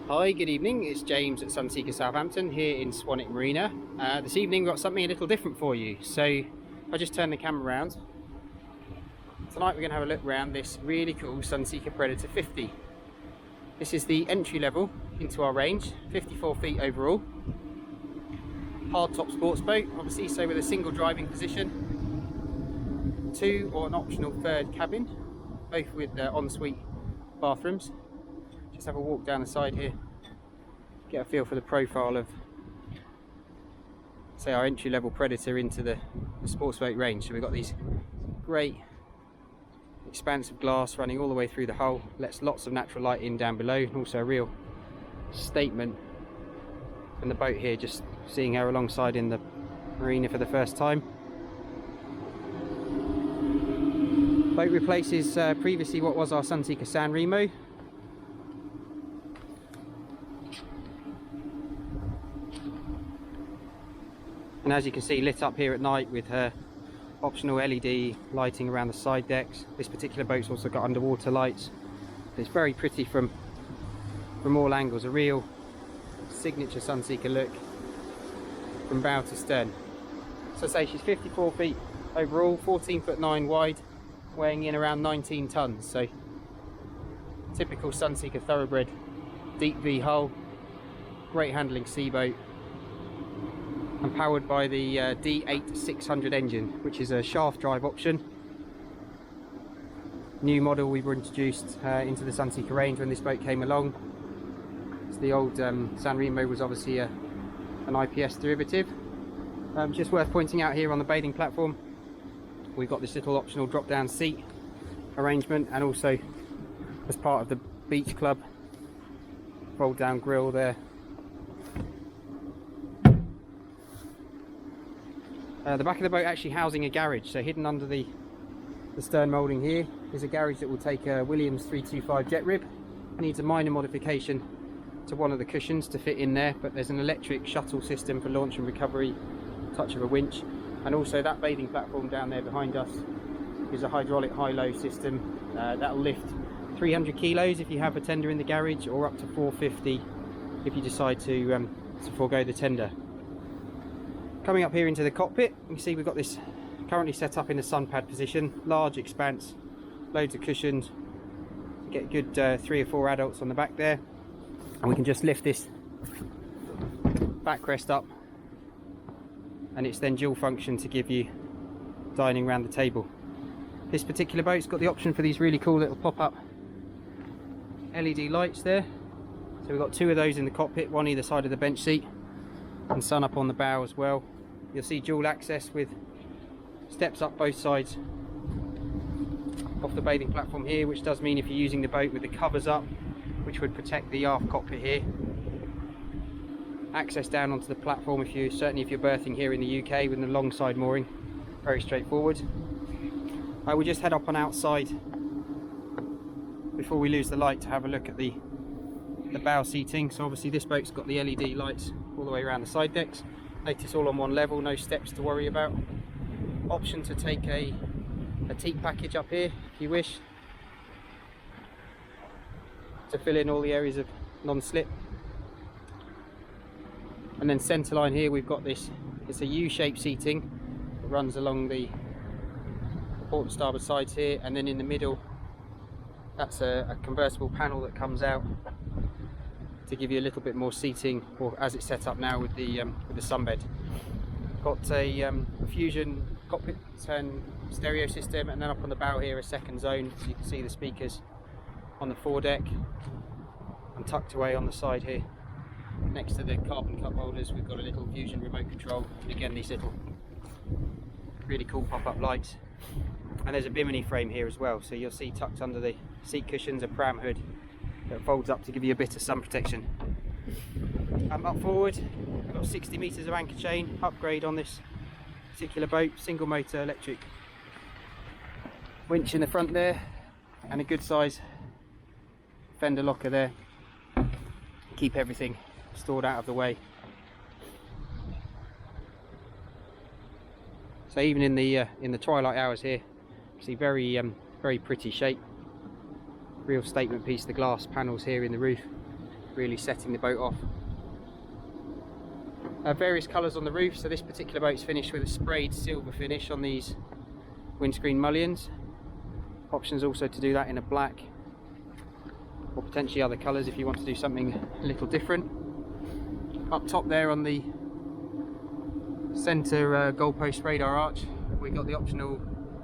Hi, good evening. It's James at Sunseeker Southampton here in Swanwick Marina. This evening we've got something a little different for you. So if I just turn the camera around. Tonight we're going to have a look around this really cool Sunseeker Predator 50. This is the entry level into our range, 54 feet overall. Hardtop sports boat, obviously, so with a single driving position, two or an optional third cabin, both with ensuite bathrooms. Just have a walk down the side here, get a feel for the profile of, say, our entry-level Predator into the sports boat range. So we've got these great expansive glass running all the way through the hull, lets lots of natural light in down below, and also a real statement from the boat here, just seeing her alongside in the marina for the first time. Boat replaces previously what was our Sunseeker San Remo. And as you can see, lit up here at night with her optional LED lighting around the side decks. This particular boat's also got underwater lights. It's very pretty from all angles, a real signature Sunseeker look from bow to stern. So I say she's 54 feet overall, 14'9" wide, weighing in around 19 tons. So typical Sunseeker thoroughbred, deep V hull, great handling seaboat, and powered by the D8 600 engine, which is a shaft drive option. New model we were introduced into the Sunseeker range when this boat came along. So the old San Remo was obviously an IPS derivative. Just worth pointing out here on the bathing platform, we've got this little optional drop down seat arrangement, and also as part of the beach club, fold down grille there. The back of the boat actually housing a garage, so hidden under the stern moulding here is a garage that will take a Williams 325 jet rib. Needs a minor modification to one of the cushions to fit in there, but there's an electric shuttle system for launch and recovery, touch of a winch, and also that bathing platform down there behind us is a hydraulic high-low system that will lift 300 kilos if you have a tender in the garage, or up to 450 if you decide to forego the tender. Coming up here into the cockpit, you can see we've got this currently set up in a sun pad position, large expanse, loads of cushions, get good 3 or 4 adults on the back there, and we can just lift this backrest up, and it's then dual function to give you dining around the table. This particular boat's got the option for these really cool little pop-up LED lights there, so we've got 2 of those in the cockpit, one either side of the bench seat, and sun up on the bow as well. You'll see dual access with steps up both sides off the bathing platform here, which does mean if you're using the boat with the covers up, which would protect the aft cockpit here, access down onto the platform if you're berthing here in the UK with an alongside mooring, very straightforward. I will just head up on outside before we lose the light to have a look at the bow seating. So obviously this boat's got the LED lights all the way around the side decks. Notice all on one level, no steps to worry about. Option to take a teak package up here if you wish, to fill in all the areas of non-slip. And then centre line here we've got this, it's a U-shaped seating that runs along the port and starboard sides here, and then in the middle that's a convertible panel that comes out to give you a little bit more seating, or as it's set up now with the sunbed. Got a Fusion cockpit turn stereo system, and then up on the bow here a second zone, so you can see the speakers on the foredeck, and tucked away on the side here next to the carbon cup holders we've got a little Fusion remote control, and again these little really cool pop-up lights, and there's a bimini frame here as well, so you'll see tucked under the seat cushions a pram hood that folds up to give you a bit of sun protection. Up forward, we've got 60 metres of anchor chain upgrade on this particular boat, single motor electric winch in the front there, and a good size fender locker there, keep everything stored out of the way. So even in the twilight hours here, you see very pretty shape, real statement piece, the glass panels here in the roof, really setting the boat off. Various colours on the roof, so this particular boat's finished with a sprayed silver finish on these windscreen mullions. Options also to do that in a black or potentially other colours if you want to do something a little different. Up top there on the centre goalpost radar arch, we've got the optional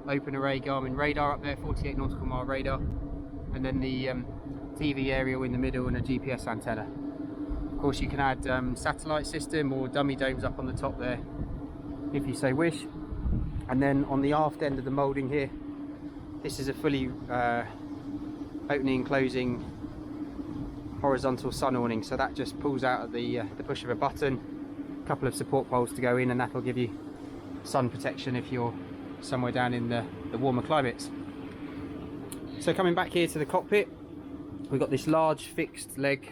open array Garmin radar up there, 48 nautical mile radar, and then the TV aerial in the middle and a GPS antenna. Of course you can add satellite system or dummy domes up on the top there if you so wish. And then on the aft end of the moulding here, this is a fully opening and closing horizontal sun awning, so that just pulls out at the push of a button. A couple of support poles to go in, and that will give you sun protection if you're somewhere down in the warmer climates. So coming back here to the cockpit, we've got this large fixed leg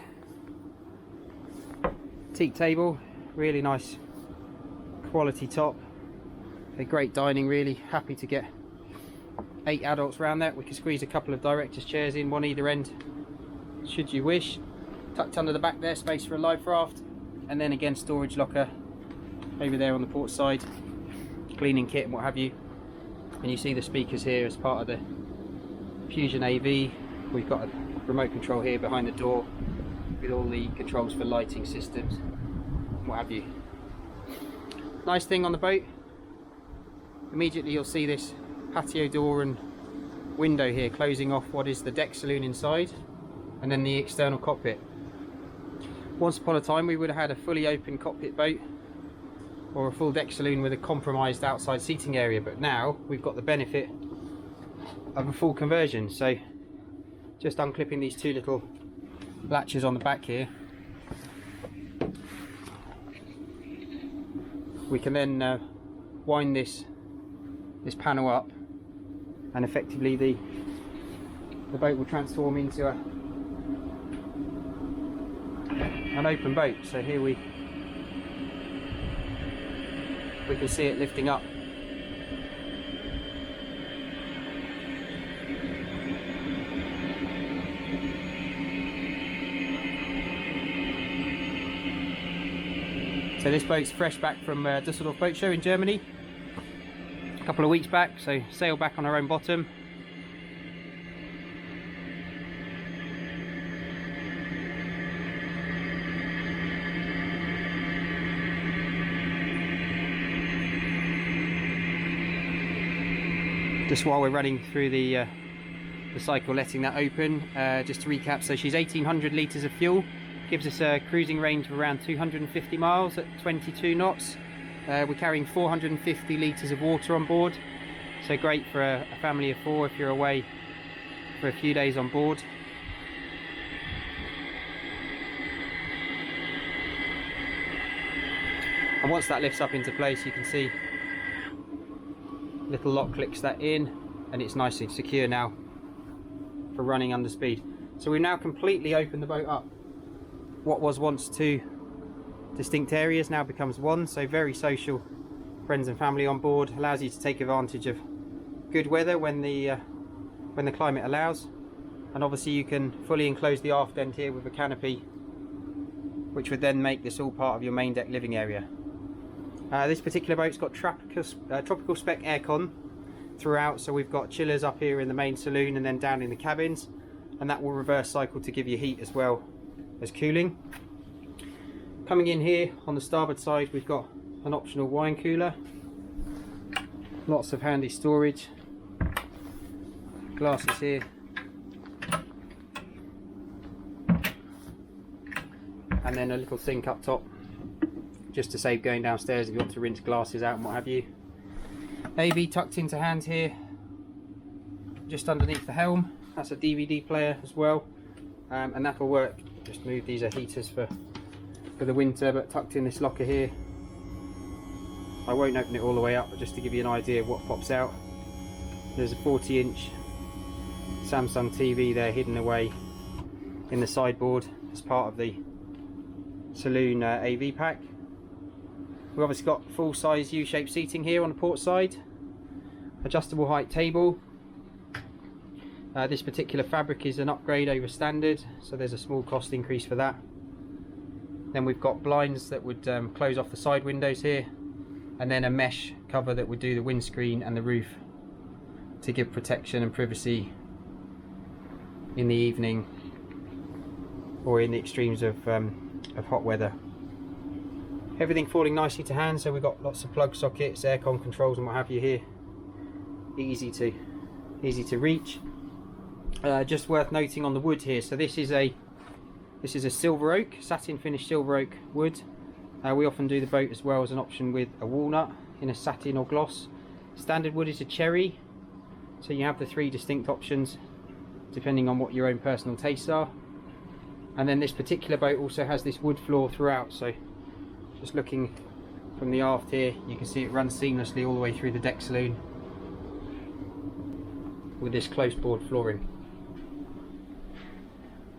teak table, really nice quality top, a great dining, really happy to get 8 adults around that. We can squeeze a couple of director's chairs in, one either end should you wish. Tucked under the back there, space for a life raft, and then again storage locker over there on the port side, cleaning kit and what have you. And you see the speakers here as part of the Fusion AV. We've got a remote control here behind the door with all the controls for lighting systems and what have you. Nice thing on the boat, immediately you'll see this patio door and window here closing off what is the deck saloon inside and then the external cockpit. Once upon a time we would have had a fully open cockpit boat or a full deck saloon with a compromised outside seating area, but now we've got the benefit of a full conversion. So just unclipping these two little latches on the back here, we can then wind this panel up, and effectively the boat will transform into an open boat. So here we can see it lifting up. So this boat's fresh back from Düsseldorf Boat Show in Germany a couple of weeks back, so sailed back on our own bottom. Just while we're running through the cycle, letting that open, just to recap, so she's 1800 litres of fuel, gives us a cruising range of around 250 miles at 22 knots. We're carrying 450 litres of water on board, so great for a family of 4 if you're away for a few days on board. And once that lifts up into place, you can see little lock clicks that in, and it's nice and secure now for running under speed. So we've now completely opened the boat up. What was once 2 distinct areas now becomes 1, so very social, friends and family on board, allows you to take advantage of good weather when the climate allows. And obviously you can fully enclose the aft end here with a canopy, which would then make this all part of your main deck living area. This particular boat's got tropical spec aircon throughout, so we've got chillers up here in the main saloon and then down in the cabins, and that will reverse cycle to give you heat as well as cooling. Coming in here on the starboard side, we've got an optional wine cooler, lots of handy storage, glasses here, and then a little sink up top just to save going downstairs if you want to rinse glasses out and what have you. AV tucked into hand here just underneath the helm, that's a DVD player as well, and that will work. Just move, these are heaters for the winter, but tucked in this locker here. I won't open it all the way up, but just to give you an idea of what pops out, there's a 40-inch Samsung TV there hidden away in the sideboard as part of the saloon AV pack. We've obviously got full-size U-shaped seating here on the port side, adjustable height table. This particular fabric is an upgrade over standard, so there's a small cost increase for that. Then we've got blinds that would close off the side windows here, and then a mesh cover that would do the windscreen and the roof to give protection and privacy in the evening or in the extremes of hot weather. Everything falling nicely to hand, so we've got lots of plug sockets, aircon controls and what have you here. Easy to reach. Just worth noting on the wood here, so this is a silver oak, satin finished silver oak wood. We often do the boat as well as an option with a walnut in a satin or gloss. Standard wood is a cherry, so you have the 3 distinct options depending on what your own personal tastes are. And then this particular boat also has this wood floor throughout, so just looking from the aft here, you can see it runs seamlessly all the way through the deck saloon with this close board flooring.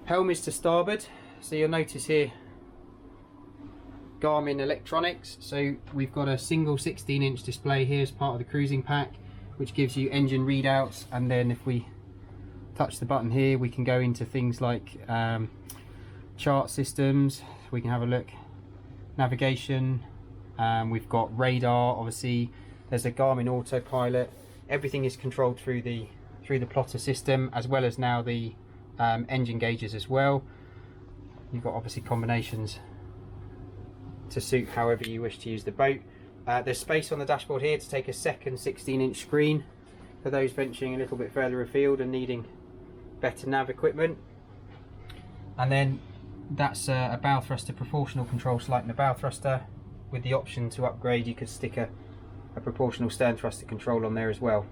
Helm is to starboard, so you'll notice here Garmin electronics. So we've got a single 16-inch display here as part of the cruising pack, which gives you engine readouts, and then if we touch the button here we can go into things like chart systems. We can have a look, navigation, we've got radar, obviously there's a Garmin autopilot. Everything is controlled through the plotter system, as well as now the engine gauges as well. You've got obviously combinations to suit however you wish to use the boat. There's space on the dashboard here to take a second 16-inch screen for those venturing a little bit further afield and needing better nav equipment. And then that's a bow thruster proportional control slide and a bow thruster. With the option to upgrade, you could stick a proportional stern thruster control on there as well.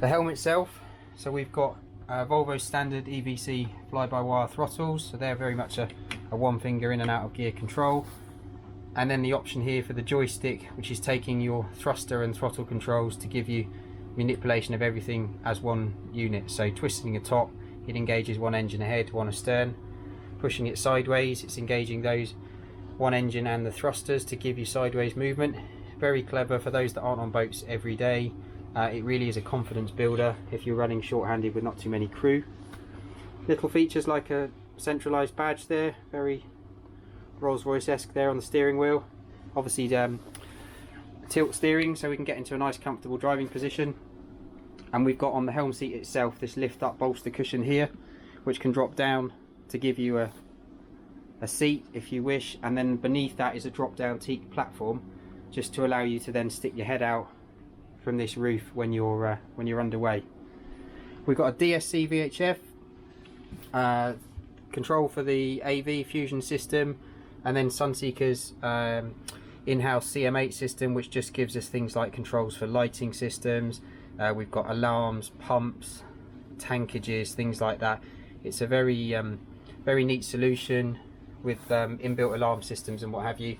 The helm itself, so we've got Volvo standard EVC fly-by-wire throttles, so they're very much a one finger in and out of gear control. And then the option here for the joystick, which is taking your thruster and throttle controls to give you manipulation of everything as one unit. So twisting a top, it engages one engine ahead, one astern. Pushing it sideways, it's engaging those one engine and the thrusters to give you sideways movement. Very clever for those that aren't on boats every day. It really is a confidence builder if you're running short-handed with not too many crew. Little features like a centralised badge there, very Rolls-Royce-esque there on the steering wheel. Obviously tilt steering, so we can get into a nice comfortable driving position. And we've got on the helm seat itself this lift up bolster cushion here, which can drop down to give you a seat if you wish, and then beneath that is a drop down teak platform, just to allow you to then stick your head out from this roof when you're underway. We've got a DSC VHF control for the AV fusion system, and then Sunseeker's in-house CM8 system, which just gives us things like controls for lighting systems. We've got alarms, pumps, tankages, things like that. It's a very neat solution with inbuilt alarm systems and what have you.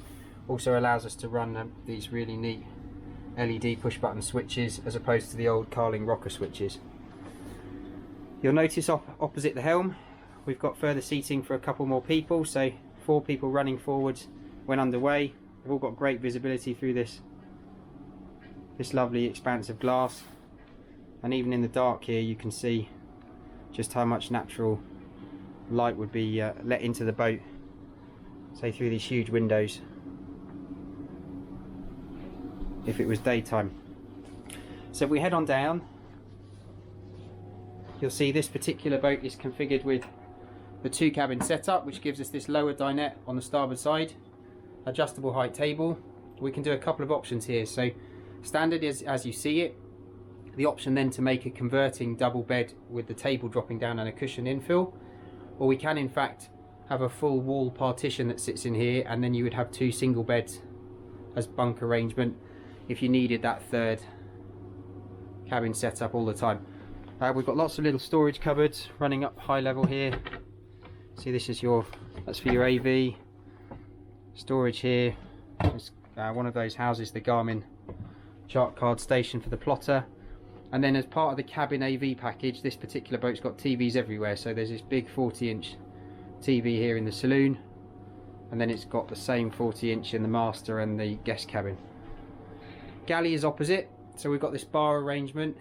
Also allows us to run these really neat LED push button switches as opposed to the old Carling rocker switches. You'll notice opposite the helm we've got further seating for a couple more people, so 4 people running forwards when underway. We've all got great visibility through this lovely expanse of glass, and even in the dark here you can see just how much natural light would be let into the boat, say through these huge windows, if it was daytime. So if we head on down, you'll see this particular boat is configured with the 2 cabin setup, which gives us this lower dinette on the starboard side, adjustable height table. We can do a couple of options here. So standard is as you see it. The option then to make a converting double bed with the table dropping down and a cushion infill, or we can in fact have a full wall partition that sits in here, and then you would have 2 single beds as bunk arrangement if you needed that 3rd cabin setup all the time. We've got lots of little storage cupboards running up high level here. See, this is that's for your AV storage here. It's one of those houses the Garmin chart card station for the plotter. And then as part of the cabin AV package, this particular boat's got TVs everywhere. So there's this big 40-inch TV here in the saloon, and then it's got the same 40-inch in the master and the guest cabin. Galley is opposite, so we've got this bar arrangement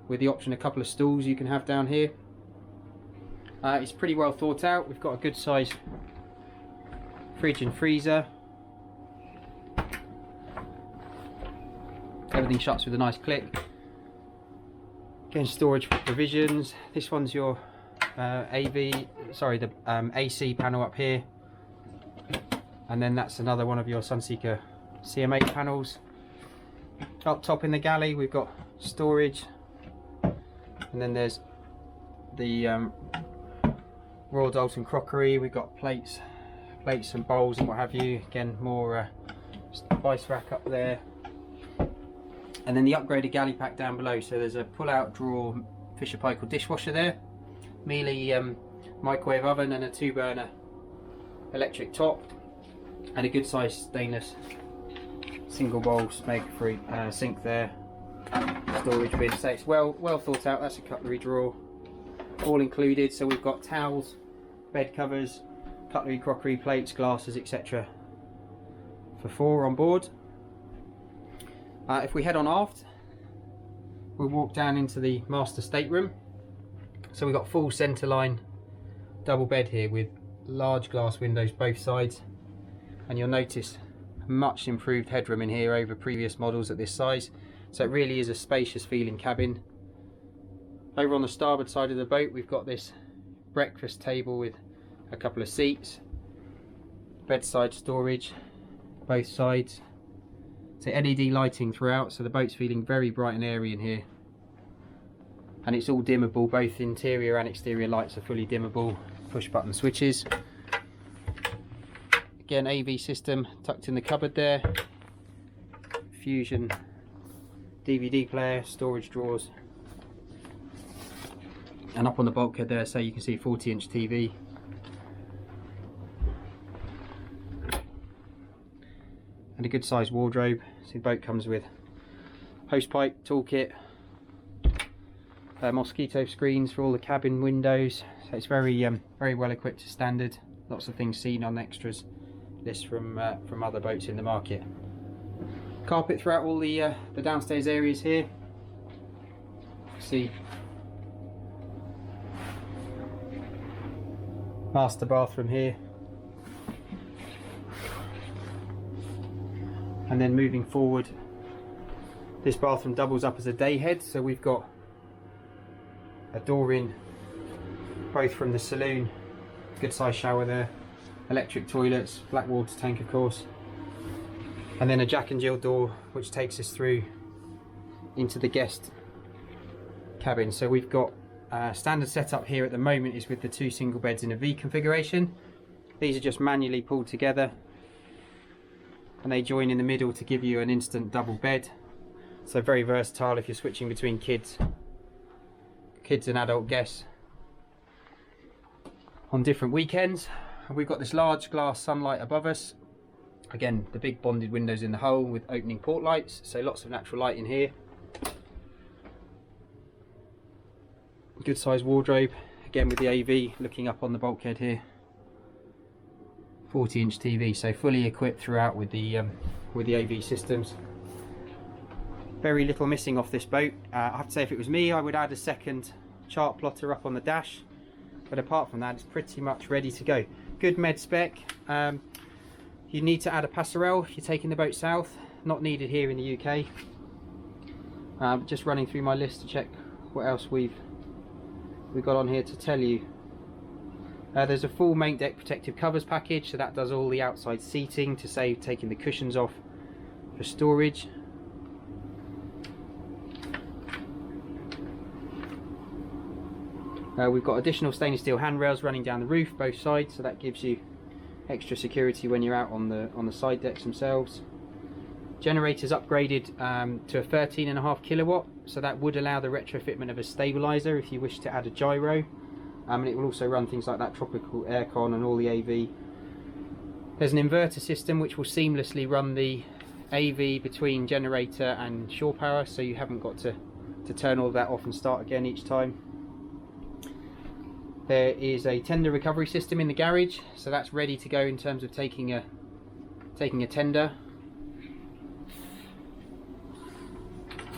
with the option a couple of stools you can have down here. It's pretty well thought out. We've got a good size fridge and freezer. Everything shuts with a nice click. Again, storage for provisions. This one's your AC panel up here, and then that's another one of your Sunseeker CM8 panels. Up top in the galley we've got storage, and then there's the Royal Dalton crockery. We've got plates and bowls and what have you. Again, more spice rack up there, and then the upgraded galley pack down below. So there's a pull-out drawer Fisher Paykel dishwasher there, Miele microwave oven, and a 2-burner electric top, and a good size stainless single bowl smeg-free sink there, storage bin. So it's well thought out. That's a cutlery drawer, all included. So we've got towels, bed covers, cutlery, crockery, plates, glasses, etc. for 4 on board. If we head on aft, we'll walk down into the master stateroom. So we've got full centerline double bed here with large glass windows both sides, and you'll notice much improved headroom in here over previous models at this size. So it really is a spacious feeling cabin. Over on the starboard side of the boat we've got this breakfast table with a couple of seats, bedside storage both sides. So LED lighting throughout, so the boat's feeling very bright and airy in here, and it's all dimmable. Both interior and exterior lights are fully dimmable, push button switches. Again, AV system tucked in the cupboard there, Fusion DVD player, storage drawers, and up on the bulkhead there, so you can see 40-inch TV. And a good sized wardrobe. So the boat comes with hose pipe, toolkit, mosquito screens for all the cabin windows. So it's very well equipped to standard. Lots of things seen on extras list from other boats in the market. Carpet throughout all the downstairs areas here. See, master bathroom here. And then moving forward, this bathroom doubles up as a day head, so we've got a door in both from the saloon, good size shower there, electric toilets, black water tank of course, and then a Jack and Jill door which takes us through into the guest cabin. So we've got standard setup here at the moment is with the 2 single beds in a V configuration. These are just manually pulled together, and they join in the middle to give you an instant double bed. So very versatile if you're switching between kids and adult guests on different weekends. And we've got this large glass sunlight above us. Again, the big bonded windows in the hull with opening port lights, so lots of natural light in here. Good sized wardrobe, again with the AV looking up on the bulkhead here. 40-inch TV, so fully equipped throughout with the AV systems. Very little missing off this boat. I have to say, if it was me, I would add a second chart plotter up on the dash, but apart from that, it's pretty much ready to go. Good med spec. You need to add a passerelle if you're taking the boat south. Not needed here in the UK. Just running through my list to check what else we've got on here to tell you. There's a full main deck protective covers package, so that does all the outside seating to save taking the cushions off for storage. We've got additional stainless steel handrails running down the roof both sides, so that gives you extra security when you're out on the side decks themselves. Generators upgraded to a 13.5 kilowatt, so that would allow the retrofitment of a stabilizer if you wish to add a gyro. And it will also run things like that tropical aircon and all the AV. There's an inverter system which will seamlessly run the AV between generator and shore power, so you haven't got to turn all that off and start again each time. There is a tender recovery system in the garage, so that's ready to go in terms of taking a tender.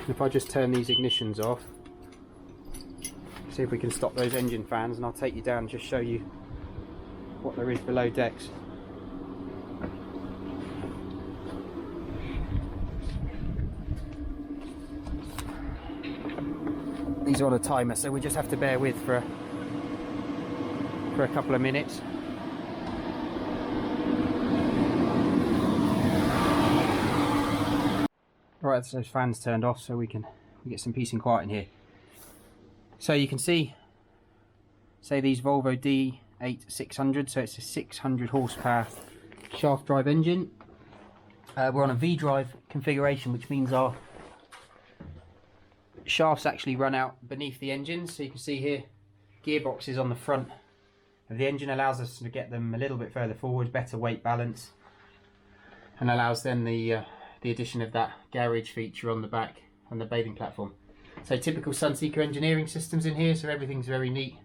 If I just turn these ignitions off, See if we can stop those engine fans, and I'll take you down and just show you what there is below decks. These are on a timer, so we just have to bear with for a couple of minutes. Right, so those fans turned off, so we get some peace and quiet in here. So you can see, say these Volvo D8 600, so it's a 600 horsepower shaft drive engine. We're on a V-drive configuration, which means our shafts actually run out beneath the engine. So you can see here, gearboxes on the front of the engine allows us to get them a little bit further forward, better weight balance, and allows then the addition of that garage feature on the back and the bathing platform. So typical Sunseeker engineering systems in here, so everything's very neat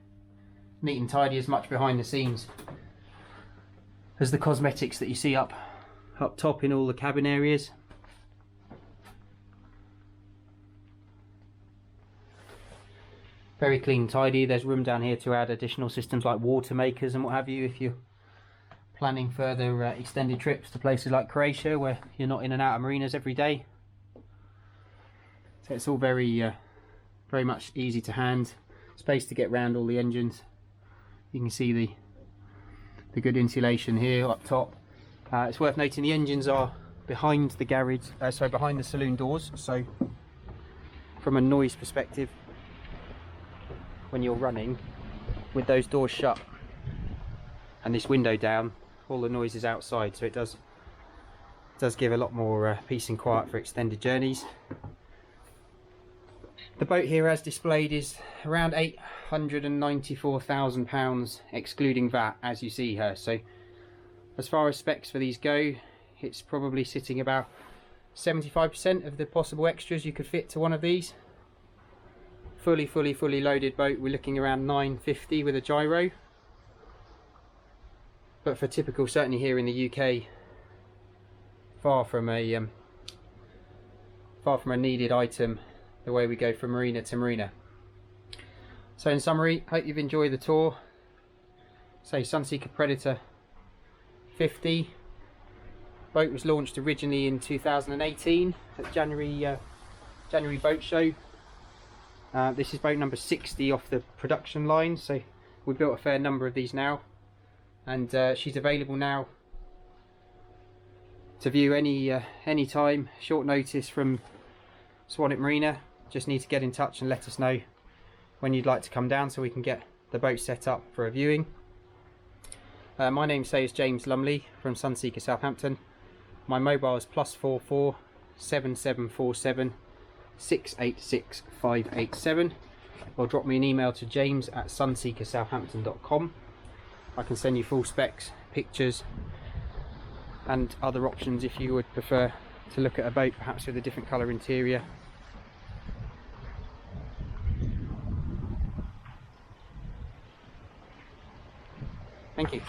and tidy, as much behind the scenes as the cosmetics that you see up top in all the cabin areas. Very clean, tidy. There's room down here to add additional systems like water makers and what have you, if you're planning further extended trips to places like Croatia where you're not in and out of marinas every day. So it's all very much easy to hand. Space to get round all the engines. You can see the good insulation here up top. It's worth noting the engines are behind the garage, behind the saloon doors. So from a noise perspective, when you're running with those doors shut and this window down, all the noise is outside, so it does give a lot more peace and quiet for extended journeys. The boat here, as displayed, is around £894,000 excluding VAT, as you see here. So as far as specs for these go, it's probably sitting about 75% of the possible extras you could fit to one of these. Fully loaded boat, we're looking around 950 with a gyro. But for typical, certainly here in the UK, far from a needed item the way we go from marina to marina. So in summary, hope you've enjoyed the tour. So Sunseeker Predator 50. Boat was launched originally in 2018 at January boat show. This is boat number 60 off the production line, so we've built a fair number of these now, and she's available now to view any time, short notice, from Swanwick Marina. Just need to get in touch and let us know when you'd like to come down so we can get the boat set up for a viewing. My name is James Lumley from Sunseeker Southampton. My mobile is +44 7747 686 587, or drop me an email to james@sunseekersouthampton.com. I can send you full specs, pictures and other options if you would prefer to look at a boat perhaps with a different colour interior. Thank you.